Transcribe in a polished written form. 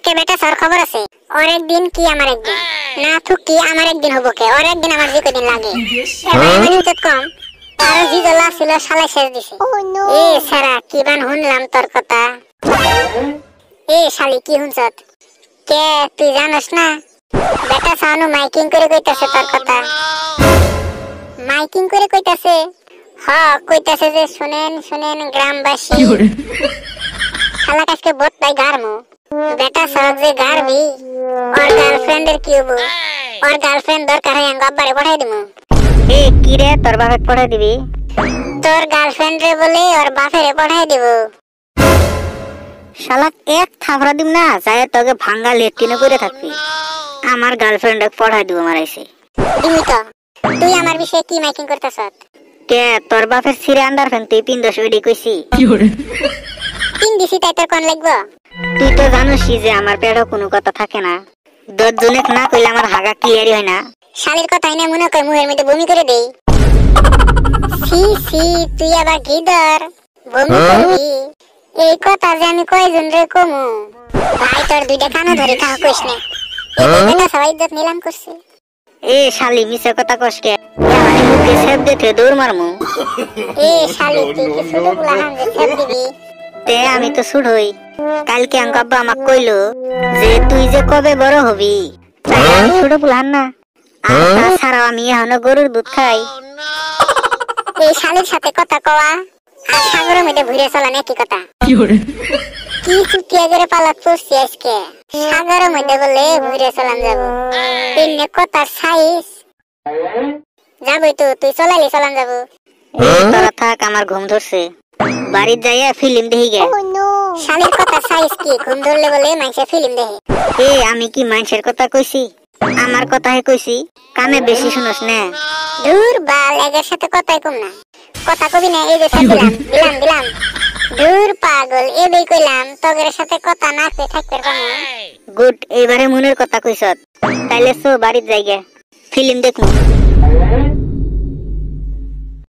আজকে বেটা সর খবর আছে और एक दिन কি আমার একদিন না থুক কি আমার একদিন হবো কে और একদিন আমার যে কদিন লাগে এবার ইজ্জত কম আর জি দলা ছিল শালা শেষ দিছে এ সারা কি বান শুনলাম তোর কথা এ শালি কি শুনছত কে তুই জানিস না বেটা সানু মাইকিং করে কইতাছে তোর কথা মাইকিং করে কইতাছে হ্যাঁ কইতাছে যে শুনেন শুনেন গ্রামবাসী শালা কাজকে বহুত তাই গারমু बेटा सड़क से घर भी और गर्लफ्रेंड की हबो और गर्लफ्रेंड दरकार है अंग अब्बारे पठाई दिमु ए की रे तोर बापे पठाई दिबी तोर गर्लफ्रेंड रे बोले और बापे रे पठाई दिबो শালা এক থাবড়া দিম না যায় তোকে ভাঙা লেট্রিনে করে থাকবি আমার গার্লফ্রেন্ড রে পঠাই দিব মারাইছে দিমি তো তুই আমার বিষয়ে কি মাইকিং করতেছস কে তোর বাপের সিরে আন্ডারফ্যান তুই পিন্দস ওইডি কইছি কি করে তিন দিছি তাই তোর কোন লাগবো তুই তো জানিস যে আমার পেটে কোনো কথা থাকে না 10 জনে না কইলে আমার হাগা ক্লিয়ারই হয় না শালীর কথাই না মনে কই মুখের মধ্যে বমি করে দেই সি সি তুই আবার গিদার বমি করবি এই কথা যে আমি কয়জন রে কমু ভাই তোর দুইটা কানে ধরে কাহ কইস না এটা সবাই ইজ্জত নিলাম করছে এ শালি মিছে কথা কসকে আমি মুখে সেব দিতে দৌড় মারমু এ শালি তুই কি ছোট বুলা হান যে সেব দিবি তে আমি তো ছুট হই কালকে আঙ্ক আব্বা আমাক কইলো যে তুই যে কবে বড় হবি তাই আমি ছোট বুলান না আর তাছাড়া আমি এখনো গরুর দুধ খাই এই শালির সাথে কথা কওয়া আর সাগরের মধ্যে ঘুরে চলা নাকি কথা কি করে কি চুটিয়া করে পালাত পড়ছি আজকে সাগরের মধ্যে বলে ঘুরে চলান যাব তিননে কথা সাইজ যাবই তো তুই চলাইলি চলান যাব তোরা থাক আমার ঘুম ধরছে বাড়ি যাইয়া ফিল্ম দেখি গে শালীর কথা সাইজ কি ঘুম ধরলে বলে মাইসে ফিল্ম দেখে এ আমি কি মাইসের কথা কইছি আমার কথাই কইছি কানে বেশি শুনস না দূর বাল এর সাথে কথাই কম না কথা কবি না এই যে দিলাম দিলাম দূর পাগল এই কইলাম তোদের সাথে কথা না কই থাকতে পারবো গুড এবারে মনের কথা কইছত তাইলে সো বাড়ি যাই গে ফিল্ম দেখমু